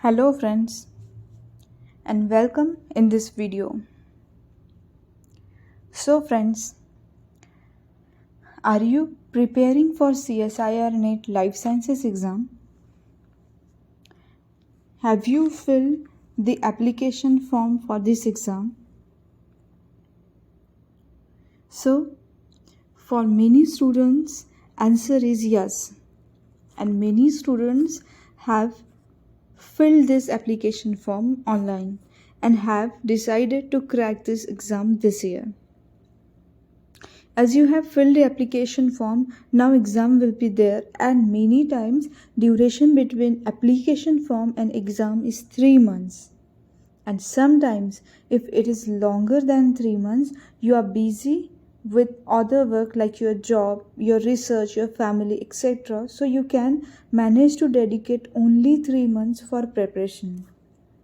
Hello friends and welcome in this video. So friends, are you preparing for CSIR NET Life Sciences exam? Have you filled the application form for this exam? So for many students answer is yes, and many students have filled this application form online and have decided to crack this exam this year. As you have filled the application form, now exam will be there, and many times duration between application form and exam is 3 months. And sometimes if it is longer than 3 months, you are busy with other work like your job, your research, your family, etc. So you can manage to dedicate only 3 months for preparation.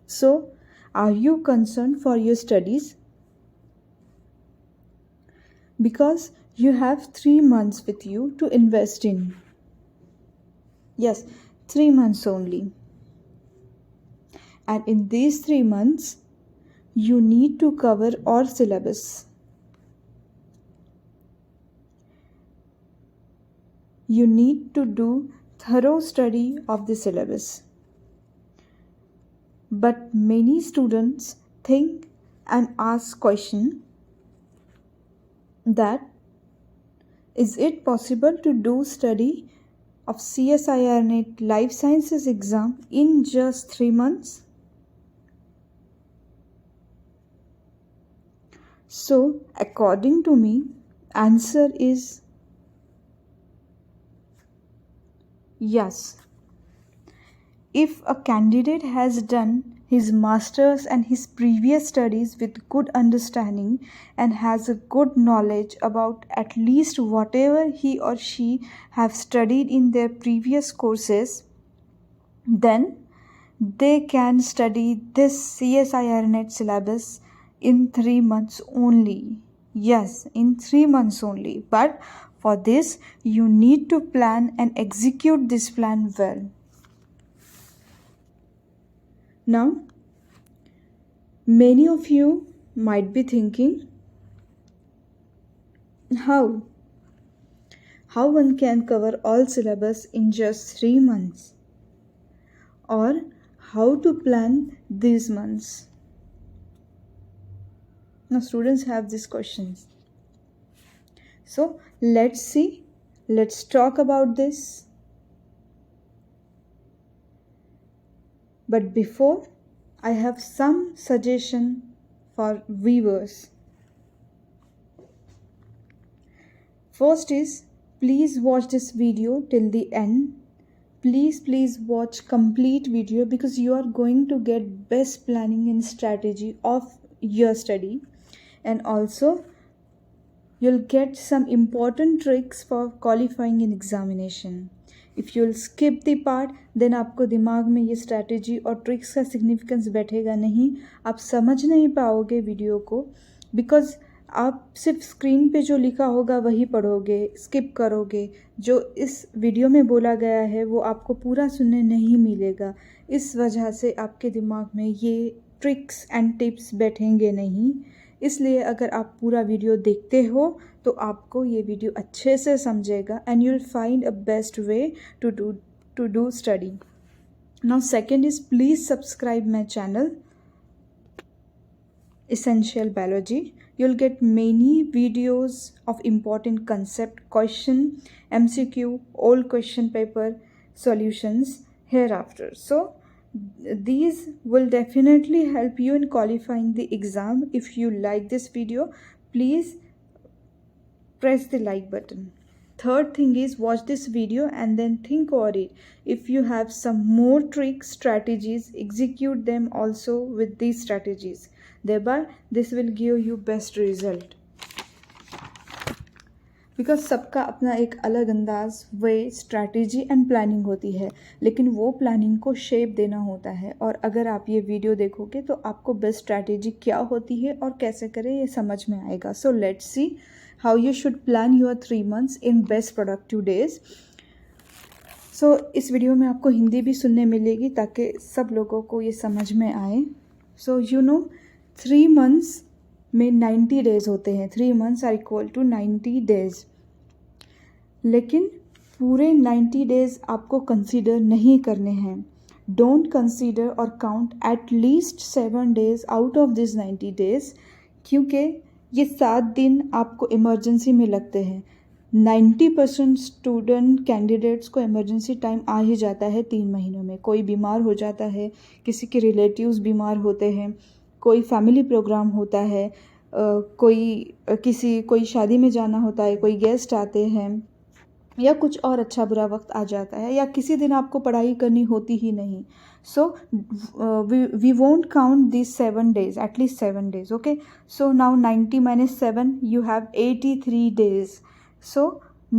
So are you concerned for your studies? Because you have 3 months with you to invest in. Yes, 3 months only. And in these 3 months, you need to cover all syllabus. You need to do thorough study of the syllabus. But many students think and ask question that is it possible to do study of CSIR NET Life Sciences exam in just 3 months? So, according to me, answer is yes. If a candidate has done his master's and his previous studies with good understanding and has a good knowledge about at least whatever he or she have studied in their previous courses, then they can study this CSIR NET syllabus in 3 months only. Yes, in 3 months only. But for this, you need to plan and execute this plan well. Now, many of you might be thinking, how one can cover all syllabus in just 3 months? Or how to plan these months? Now, students have these questions. So, let's see. Let's talk about this. But before, I have some suggestion for viewers. First is, please watch this video till the end. Please watch complete video because you are going to get best planning and strategy of your study, and also you'll get some important tricks for qualifying in examination. If you'll skip the part, then आपको दिमाग में ये strategy और tricks का significance बैठेगा नहीं, आप समझ नहीं पाओगे वीडियो को, because आप सिर्फ स्क्रीन पे जो लिखा होगा वही पढ़ोगे, स्किप करोगे. जो इस वीडियो में बोला गया है वो आपको पूरा सुनने नहीं मिलेगा. इस वजह से आपके दिमाग में ये ट्रिक्स एंड टिप्स बैठेंगे नहीं. इसलिए अगर आप पूरा वीडियो देखते हो तो आपको ये वीडियो अच्छे से समझेगा and you will find a best way to do study. Now second is, please subscribe my channel Essential Biology. You'll get many videos of important concept, question, MCQ, old question paper solutions hereafter. So these will definitely help you in qualifying the exam. If you like this video, please press the like button. Third thing is, watch this video and then think about it. If you have some more tricks, strategies, execute them also with these strategies. Thereby, this will give you best result. Because सबका अपना एक अलग अंदाज, वे, strategy and planning होती है, लेकिन वो planning को शेप देना होता है. और अगर आप ये वीडियो देखोगे तो आपको बेस्ट स्ट्रैटेजी क्या होती है और कैसे करें ये समझ में आएगा. So let's see how you should plan your 3 months in best productive days. इस वीडियो में आपको हिंदी भी सुनने मिलेगी ताकि सब लोगों को ये समझ में आए. 3 months में 90 डेज़ होते हैं. 3 months are equal to 90 days. लेकिन पूरे 90 डेज़ आपको कंसीडर नहीं करने हैं. डोंट कंसीडर और count at least 7 days out of this 90 days, क्योंकि ये 7 दिन आपको इमरजेंसी में लगते हैं. 90% स्टूडेंट कैंडिडेट्स को इमरजेंसी टाइम आ ही जाता है 3 महीनों में. कोई बीमार हो जाता है, किसी के रिलेटिव्स बीमार होते हैं, कोई फैमिली प्रोग्राम होता है, कोई शादी में जाना होता है, कोई गेस्ट आते हैं, या कुछ और अच्छा बुरा वक्त आ जाता है, या किसी दिन आपको पढ़ाई करनी होती ही नहीं. So we won't count this 7 days, at least 7 days. Okay, so now 90 minus 7, you have 83 days. So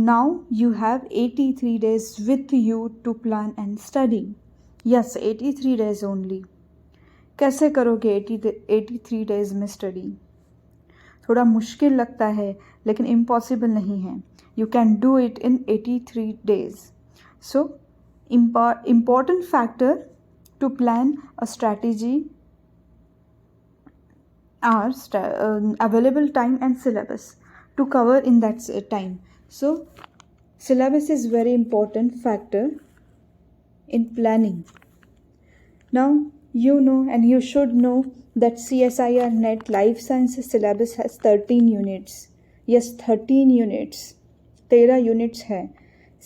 now you have 83 days with you to plan and study. Yes, 83 days only. कैसे करोगे 83 days में स्टडी? थोड़ा मुश्किल लगता है लेकिन impossible नहीं है. You can do it in 83 days. So, important factor to plan a strategy are available time and syllabus to cover in that time. So, syllabus is very important factor in planning. Now, you know and you should know that CSIR NET Life Sciences syllabus has 13 units. Yes, 13 units. 13 units है.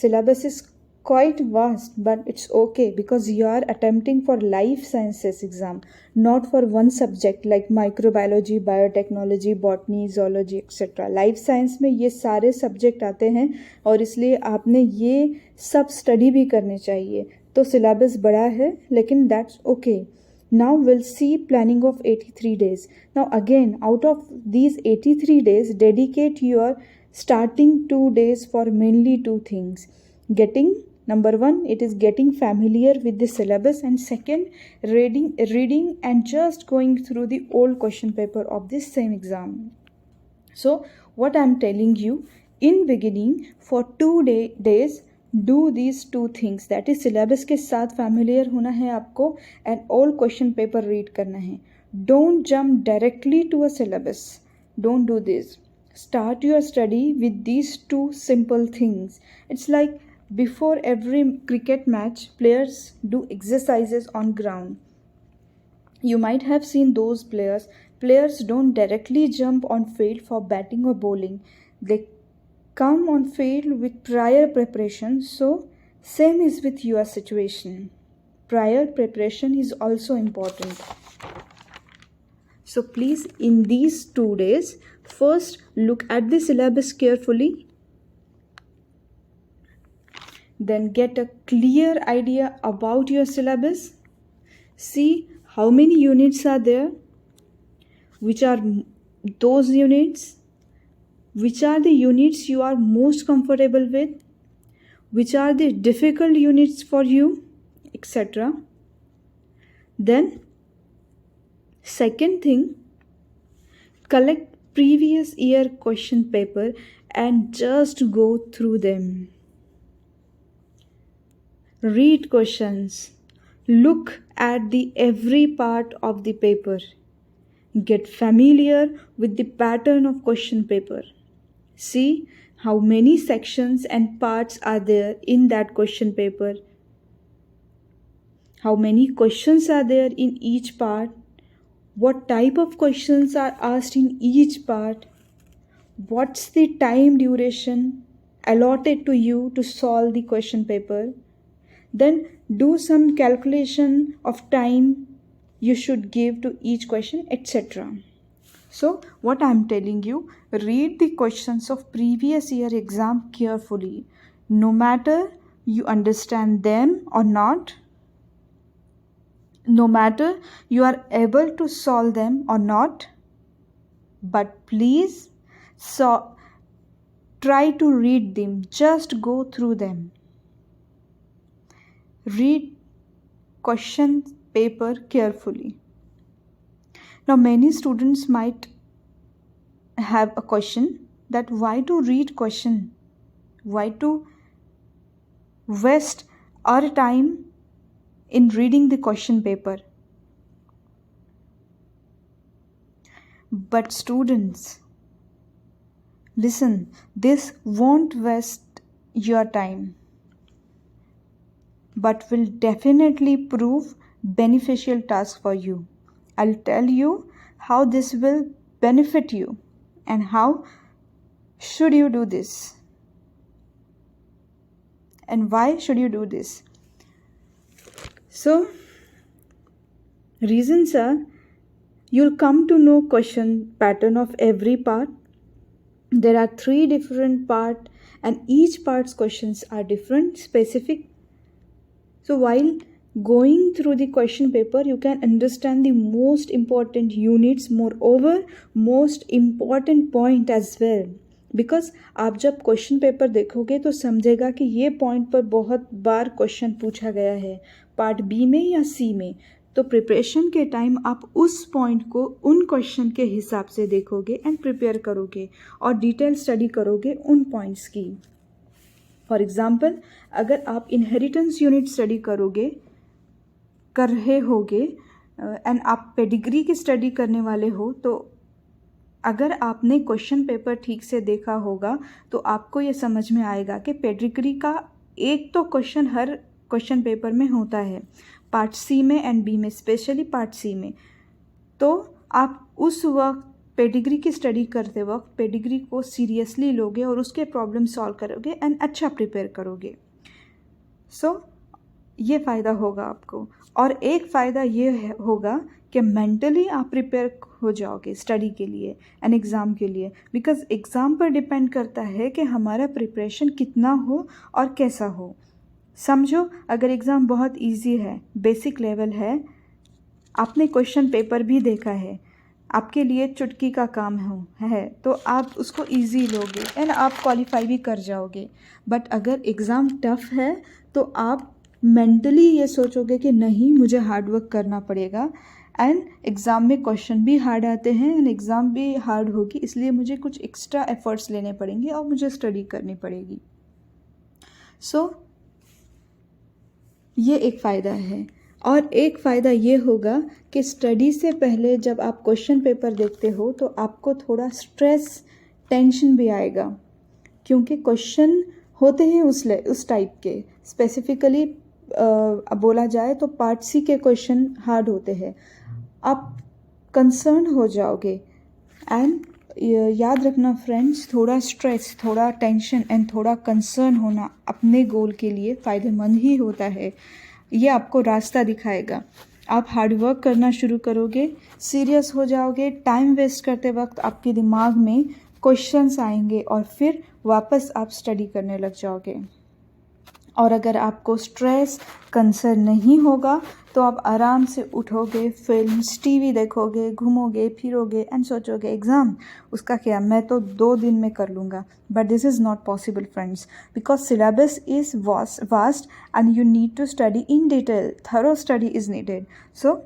Syllabus is quite vast, but it's okay because you are attempting for life sciences exam, not for one subject like microbiology, biotechnology, botany, zoology, etc. Life science में ये सारे subject आते हैं और इसलिए आपने ये सब study भी करने चाहिए. तो syllabus बड़ा है लेकिन that's okay. Now we'll see planning of 83 days. Now again, out of these 83 days, dedicate your starting 2 days for mainly 2 things. Number 1, it is getting familiar with the syllabus, and second, reading and just going through the old question paper of this same exam. So what I'm telling you, in beginning for 2 days do these 2 things, that is syllabus के साथ familiar होना है आपको and all question paper read करना है. Don't jump directly to a syllabus. Don't do this. Start your study with these 2 simple things. It's like before every cricket match, players do exercises on ground. You might have seen those players. Players don't directly jump on field for batting or bowling. They come on field with prior preparation. So same is with your situation. Prior preparation is also important. So please, in these 2 days, first look at the syllabus carefully. Then get a clear idea about your syllabus. See how many units are there, which are those units, which are the units you are most comfortable with, which are the difficult units for you, etc. Then second thing, collect previous year question paper and just go through them. Read questions. Look at the every part of the paper. Get familiar with the pattern of question paper. See how many sections and parts are there in that question paper. How many questions are there in each part? What type of questions are asked in each part? What's the time duration allotted to you to solve the question paper? Then do some calculation of time you should give to each question, etc. So what I'm telling you, read the questions of previous year exam carefully. No matter you understand them or not, no matter you are able to solve them or not, but please try to read them. Just go through them. Read question paper carefully. Now many students might have a question that why to read question? Why to waste or time in reading the question paper. But students, listen, this won't waste your time, but will definitely prove beneficial task for you. I'll tell you how this will benefit you and how should you do this and why should you do this. So reasons are, you'll come to know question pattern of every part. There are 3 different part and each part's questions are different, specific. So while going through the question paper, you can understand the most important units, moreover most important point as well. Because आप जब question paper देखोगे तो समझेगा कि ये point पर बहुत बार question पूछा गया है पार्ट बी में या सी में. तो प्रिपरेशन के टाइम आप उस पॉइंट को उन क्वेश्चन के हिसाब से देखोगे एंड प्रिपेयर करोगे और डिटेल स्टडी करोगे उन पॉइंट्स की. फॉर एग्जाम्पल, अगर आप इनहेरिटेंस यूनिट स्टडी कर रहे होगे एंड आप पेडिग्री की स्टडी करने वाले हो, तो अगर आपने क्वेश्चन पेपर ठीक से देखा होगा तो आपको ये समझ में आएगा कि पेडिग्री का एक तो क्वेश्चन हर क्वेश्चन पेपर में होता है, पार्ट सी में एंड बी में, स्पेशली पार्ट सी में. तो आप उस वक्त पेडिग्री की स्टडी करते वक्त पेडिग्री को सीरियसली लोगे और उसके प्रॉब्लम सॉल्व करोगे एंड अच्छा प्रिपेयर करोगे. सो ये फ़ायदा होगा आपको. और एक फ़ायदा ये होगा कि मेंटली आप प्रिपेयर हो जाओगे स्टडी के लिए एंड एग्ज़ाम के लिए. बिकॉज एग्ज़ाम पर डिपेंड करता है कि हमारा प्रिपरेशन कितना हो और कैसा हो. समझो, अगर एग्ज़ाम बहुत इजी है, बेसिक लेवल है, आपने क्वेश्चन पेपर भी देखा है, आपके लिए चुटकी का काम है तो आप उसको इजी लोगे एंड आप क्वालिफाई भी कर जाओगे. बट अगर एग्ज़ाम टफ़ है तो आप मेंटली ये सोचोगे कि नहीं, मुझे हार्ड वर्क करना पड़ेगा एंड एग्ज़ाम में क्वेश्चन भी हार्ड आते हैं एंड एग्ज़ाम भी हार्ड होगी, इसलिए मुझे कुछ एक्स्ट्रा एफर्ट्स लेने पड़ेंगे और मुझे स्टडी करनी पड़ेगी. सो ये एक फ़ायदा है. और एक फ़ायदा ये होगा कि स्टडी से पहले जब आप क्वेश्चन पेपर देखते हो तो आपको थोड़ा स्ट्रेस, टेंशन भी आएगा, क्योंकि क्वेश्चन होते हैं उस टाइप के. स्पेसिफिकली बोला जाए तो पार्ट सी के क्वेश्चन हार्ड होते हैं. आप कंसर्न हो जाओगे एंड याद रखना फ्रेंड्स, थोड़ा स्ट्रेस, थोड़ा टेंशन एंड थोड़ा कंसर्न होना अपने गोल के लिए फ़ायदेमंद ही होता है. ये आपको रास्ता दिखाएगा. आप हार्ड वर्क करना शुरू करोगे, सीरियस हो जाओगे, टाइम वेस्ट करते वक्त आपके दिमाग में क्वेश्चंस आएंगे और फिर वापस आप स्टडी करने लग जाओगे. और अगर आपको स्ट्रेस, कंसर्न नहीं होगा तो आप आराम से उठोगे, फिल्म्स, टीवी देखोगे, घूमोगे फिरोगे एंड सोचोगे एग्ज़ाम, उसका क्या, मैं तो 2 दिन में कर लूँगा. But this is not possible friends, because syllabus is vast and you need to study in detail. Thorough study is needed. So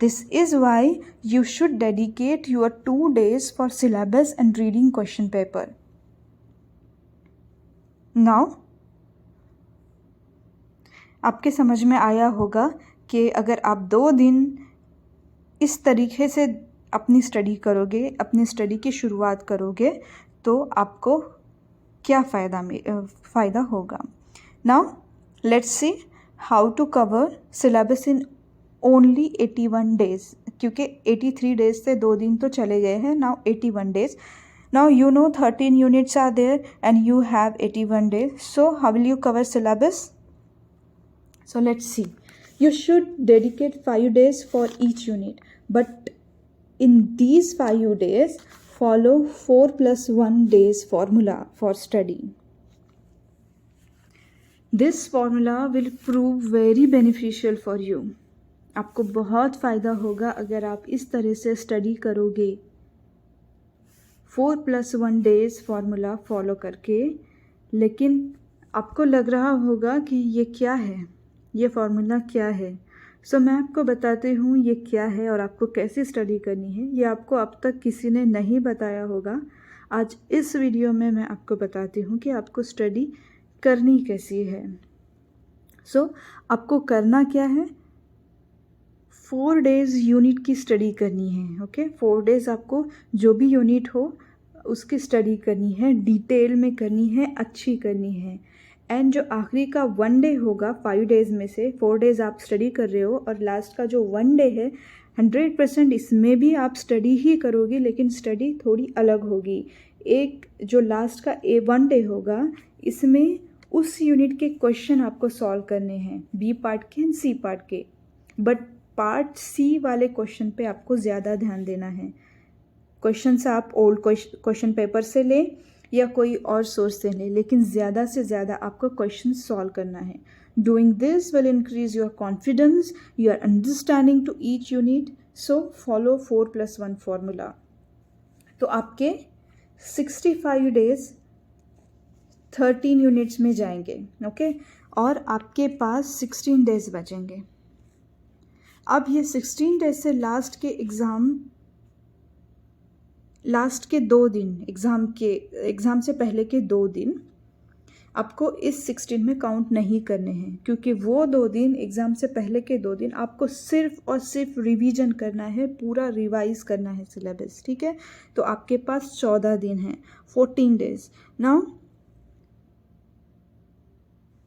this is why you should dedicate your 2 days for syllabus and reading question paper. Now, आपके समझ में आया होगा कि अगर आप 2 दिन इस तरीके से अपनी स्टडी करोगे, अपनी स्टडी की शुरुआत करोगे तो आपको क्या फ़ायदा होगा. Now, let's see how to cover syllabus in only 81 days. क्योंकि 83 days से 2 दिन तो चले गए हैं. Now 81 days. Now you know 13 units are there and you have 81 days. So how will you cover syllabus? So let's see. You should dedicate 5 days for each unit. But in these 5 days, follow 4+1 days formula for study. This formula will prove very beneficial for you. आपको बहुत फ़ायदा होगा अगर आप इस तरह से study करोगे 4+1 डेज़ फार्मूला फॉलो करके. लेकिन आपको लग रहा होगा कि ये क्या है, ये फार्मूला क्या है. सो मैं आपको बताती हूँ ये क्या है और आपको कैसे स्टडी करनी है. ये आपको अब तक किसी ने नहीं बताया होगा. आज इस वीडियो में मैं आपको बताती हूँ कि आपको स्टडी करनी कैसी है. सो आपको करना क्या है, 4 डेज़ यूनिट की स्टडी करनी है। ओके, 4 डेज़ आपको जो भी यूनिट हो उसकी स्टडी करनी है, डिटेल में करनी है, अच्छी करनी है। एंड जो आखिरी का 1 डे होगा 5 डेज़ में से 4 डेज़ आप स्टडी कर रहे हो और लास्ट का जो 1 डे है 100% इसमें भी आप स्टडी ही करोगे, लेकिन स्टडी थोड़ी अलग होगी। एक जो लास्ट का 1 डे होगा इसमें उस यूनिट के क्वेश्चन आपको सॉल्व करने हैं, बी पार्ट के एंड सी पार्ट के। बट पार्ट सी वाले क्वेश्चन पे आपको ज़्यादा ध्यान देना है। क्वेश्चन आप ओल्ड क्वेश्चन पेपर से लें या कोई और सोर्स से लें, लेकिन ज़्यादा से ज़्यादा आपको क्वेश्चन सॉल्व करना है। Doing this will increase your confidence, your understanding to each unit. So follow 4+1 formula. तो आपके 65 डेज 13 यूनिट्स में जाएंगे। ओके, और आपके पास 16 डेज बचेंगे। अब ये 16 डेज से लास्ट के 2 दिन, एग्ज़ाम से पहले के 2 दिन आपको इस 16 में काउंट नहीं करने हैं, क्योंकि वो 2 दिन, एग्ज़ाम से पहले के 2 दिन आपको सिर्फ और सिर्फ रिवीजन करना है, पूरा रिवाइज करना है सिलेबस। ठीक है, तो आपके पास 14 दिन हैं, 14 डेज। नाउ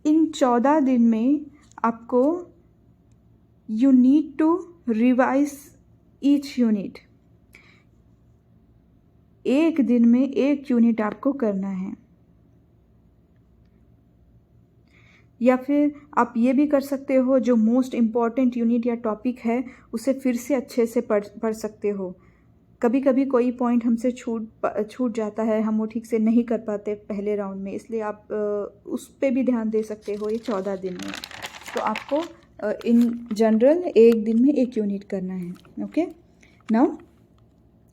इन 14 दिन में आपको you need to revise each unit। एक दिन में एक यूनिट आपको करना है, या फिर आप ये भी कर सकते हो, जो मोस्ट इम्पॉर्टेंट यूनिट या टॉपिक है उसे फिर से अच्छे से पढ़ सकते हो। कभी कभी कोई पॉइंट हमसे छूट जाता है, हम वो ठीक से नहीं कर पाते पहले राउंड में, इसलिए आप उस पर भी ध्यान दे सकते हो ये 14 दिन में। तो आपको इन जनरल एक दिन में एक यूनिट करना है। Okay, now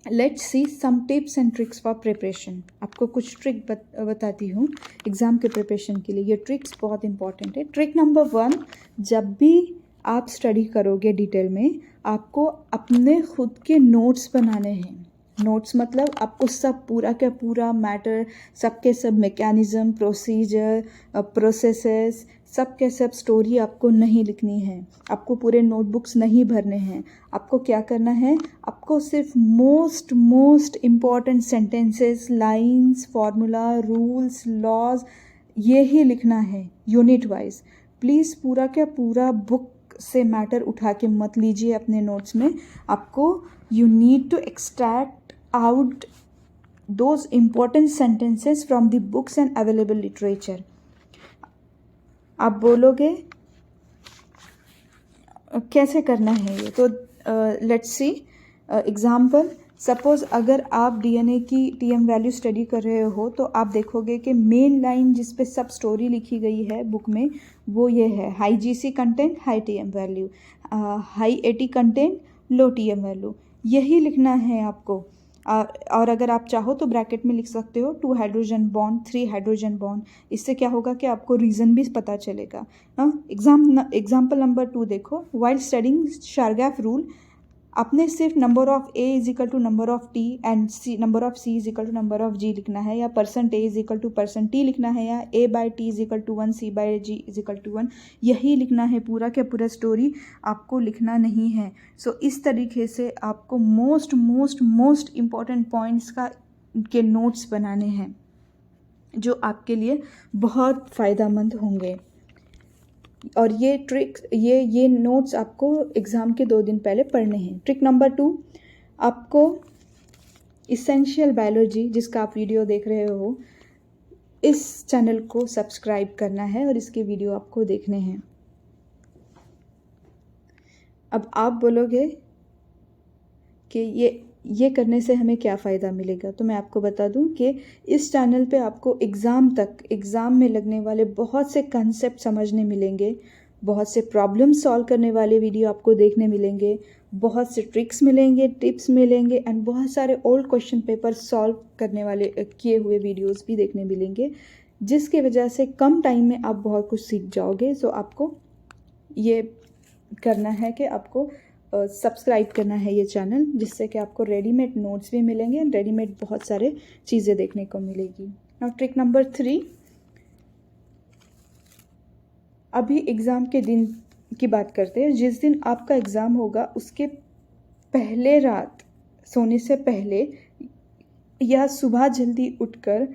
let's see some tips and tricks for preparation. आपको कुछ ट्रिक बताती हूँ एग्ज़ाम के प्रिपरेशन के लिए। ये ट्रिक्स बहुत इंपॉर्टेंट है। ट्रिक नंबर 1, जब भी आप स्टडी करोगे डिटेल में, आपको अपने खुद के नोट्स बनाने हैं। नोट्स मतलब आपको सब पूरा का पूरा मैटर, सब के सब मैकेनिज़्म, प्रोसीजर, प्रोसेसेस, सब के सब स्टोरी आपको नहीं लिखनी है। आपको पूरे नोटबुक्स नहीं भरने हैं। आपको क्या करना है, आपको सिर्फ most important sentences, lines, formula, rules, laws, ये ही लिखना है यूनिट वाइज। प्लीज़ पूरा का पूरा बुक से मैटर उठा के मत लीजिए अपने नोट्स में। आपको you need to extract out those important sentences from the books and available literature. आप बोलोगे कैसे करना है ये, तो लेट्स सी एग्जाम्पल। सपोज़ अगर आप डीएनए की टीएम वैल्यू स्टडी कर रहे हो, तो आप देखोगे कि मेन लाइन जिस पे सब स्टोरी लिखी गई है बुक में, वो ये है, high GC content, high TM value, high AT content, low TM value. यही लिखना है आपको। और अगर आप चाहो तो ब्रैकेट में लिख सकते हो 2 हाइड्रोजन बॉन्ड, 3 हाइड्रोजन बॉन्ड। इससे क्या होगा कि आपको रीज़न भी पता चलेगा। एग्जाम्पल नंबर 2 देखो। वाइल स्टडिंग शारगैफ रूल, आपने सिर्फ number of A is equal to number of T and C, number of C is equal to number of G लिखना है, या percent A is equal to percent T लिखना है, या A by T is equal to 1, C by G is equal to 1। यही लिखना है, पूरा क्या पूरा स्टोरी आपको लिखना नहीं है। सो इस तरीके से आपको मोस्ट इम्पॉर्टेंट पॉइंट्स के नोट्स बनाने हैं, जो आपके लिए बहुत फ़ायदेमंद होंगे। और ये ट्रिक, ये नोट्स आपको एग्ज़ाम के 2 दिन पहले पढ़ने हैं। ट्रिक नंबर 2, आपको इसेंशियल बायोलॉजी, जिसका आप वीडियो देख रहे हो, इस चैनल को सब्सक्राइब करना है और इसके वीडियो आपको देखने हैं। अब आप बोलोगे कि ये करने से हमें क्या फ़ायदा मिलेगा, तो मैं आपको बता दूं कि इस चैनल पे आपको एग्ज़ाम में लगने वाले बहुत से कंसेप्ट समझने मिलेंगे, बहुत से प्रॉब्लम सॉल्व करने वाले वीडियो आपको देखने मिलेंगे, बहुत से ट्रिक्स मिलेंगे, टिप्स मिलेंगे, एंड बहुत सारे ओल्ड क्वेश्चन पेपर सॉल्व करने वाले किए हुए वीडियोज़ भी देखने मिलेंगे, जिसकी वजह से कम टाइम में आप बहुत कुछ सीख जाओगे। सो आपको ये करना है कि आपको सब्सक्राइब करना है ये चैनल, जिससे कि आपको रेडीमेड नोट्स भी मिलेंगे एंड रेडीमेड बहुत सारे चीज़ें देखने को मिलेगी। नाउ ट्रिक नंबर 3, अभी एग्ज़ाम के दिन की बात करते हैं। जिस दिन आपका एग्ज़ाम होगा उसके पहले रात सोने से पहले या सुबह जल्दी उठकर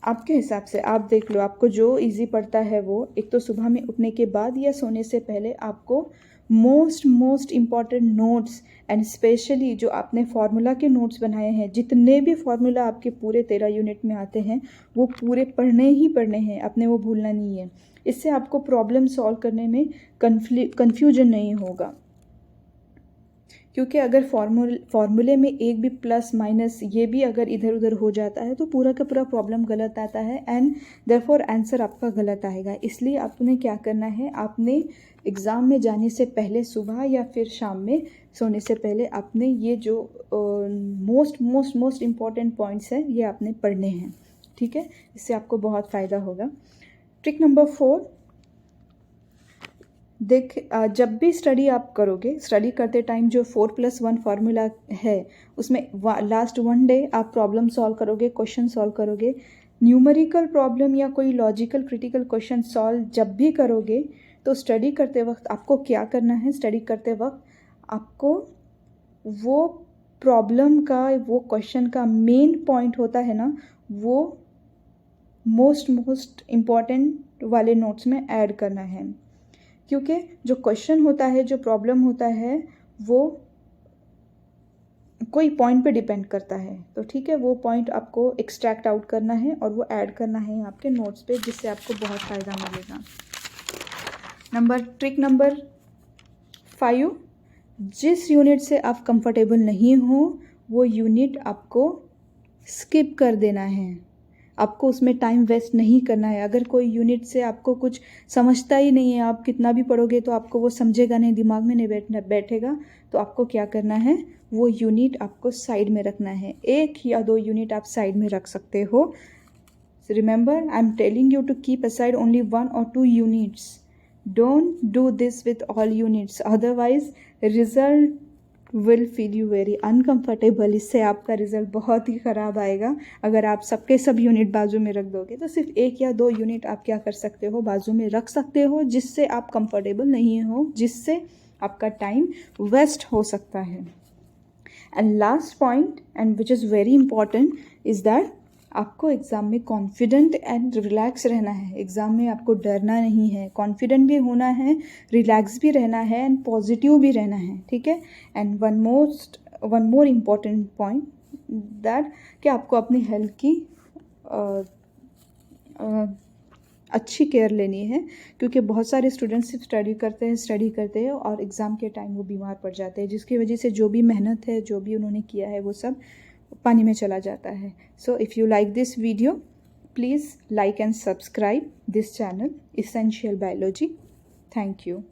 आपके हिसाब से आप देख लो, आपको जो इजी पड़ता है वो, एक तो सुबह में उठने के बाद या सोने से पहले आपको most important notes and specially जो आपने फार्मूला के नोट्स बनाए हैं, जितने भी फार्मूला आपके पूरे 13 यूनिट में आते हैं वो पूरे पढ़ने ही पढ़ने हैं, आपने वो भूलना नहीं है। इससे आपको प्रॉब्लम सॉल्व करने में कन्फ्यूजन नहीं होगा, क्योंकि अगर फार्मूले में एक भी प्लस माइनस ये भी अगर इधर उधर हो जाता है तो पूरा का पूरा प्रॉब्लम गलत आता है एंड देयरफॉर आंसर आपका गलत आएगा। इसलिए आपने क्या करना है, आपने एग्ज़ाम में जाने से पहले सुबह या फिर शाम में सोने से पहले आपने ये जो मोस्ट इम्पॉर्टेंट पॉइंट्स हैं ये आपने पढ़ने हैं, ठीक है। इससे आपको बहुत फ़ायदा होगा। ट्रिक नंबर 4, जब भी स्टडी आप करोगे, स्टडी करते टाइम जो 4+1 फार्मूला है उसमें लास्ट 1 डे आप प्रॉब्लम सॉल्व करोगे, क्वेश्चन सॉल्व करोगे। न्यूमेरिकल प्रॉब्लम या कोई लॉजिकल क्रिटिकल क्वेश्चन सॉल्व जब भी करोगे तो स्टडी करते वक्त आपको क्या करना है, स्टडी करते वक्त आपको वो प्रॉब्लम का, वो क्वेश्चन का मेन पॉइंट होता है ना, वो मोस्ट इम्पॉर्टेंट वाले नोट्स में ऐड करना है। क्योंकि जो क्वेश्चन होता है, जो प्रॉब्लम होता है, वो कोई पॉइंट पे डिपेंड करता है, तो ठीक है, वो पॉइंट आपको एक्सट्रैक्ट आउट करना है और वो ऐड करना है आपके नोट्स पे, जिससे आपको बहुत फ़ायदा मिलेगा। ट्रिक नंबर 5, जिस यूनिट से आप कंफर्टेबल नहीं हो वो यूनिट आपको स्किप कर देना है, आपको उसमें टाइम वेस्ट नहीं करना है। अगर कोई यूनिट से आपको कुछ समझता ही नहीं है, आप कितना भी पढ़ोगे तो आपको वो समझेगा नहीं, दिमाग में नहीं बैठेगा, तो आपको क्या करना है, वो यूनिट आपको साइड में रखना है। 1 या 2 यूनिट आप साइड में रख सकते हो। Remember, I am telling you to keep aside only 1 or 2 units. Don't do this with all units, otherwise result will feel you very uncomfortable. इससे आपका रिजल्ट बहुत ही ख़राब आएगा। अगर आप सबके सब यूनिट बाजू में रख दोगे तो सिर्फ 1 या 2 यूनिट आप क्या कर सकते हो, बाजू में रख सकते हो, जिससे आप कंफर्टेबल नहीं हो, जिससे आपका टाइम वेस्ट हो सकता है। And last point and which is very important is that आपको एग्ज़ाम में कॉन्फिडेंट एंड रिलैक्स रहना है। एग्ज़ाम में आपको डरना नहीं है, कॉन्फिडेंट भी होना है, रिलैक्स भी रहना है एंड पॉजिटिव भी रहना है, ठीक है। And one more important point that कि आपको अपनी हेल्थ की अच्छी केयर लेनी है, क्योंकि बहुत सारे स्टूडेंट्स सिर्फ स्टडी करते हैं और एग्ज़ाम के टाइम वो बीमार पड़ जाते हैं, जिसकी वजह से जो भी मेहनत है, जो भी उन्होंने किया है, वो सब पानी में चला जाता है। So if you like this video, please like and subscribe this channel, Essential Biology. Thank you.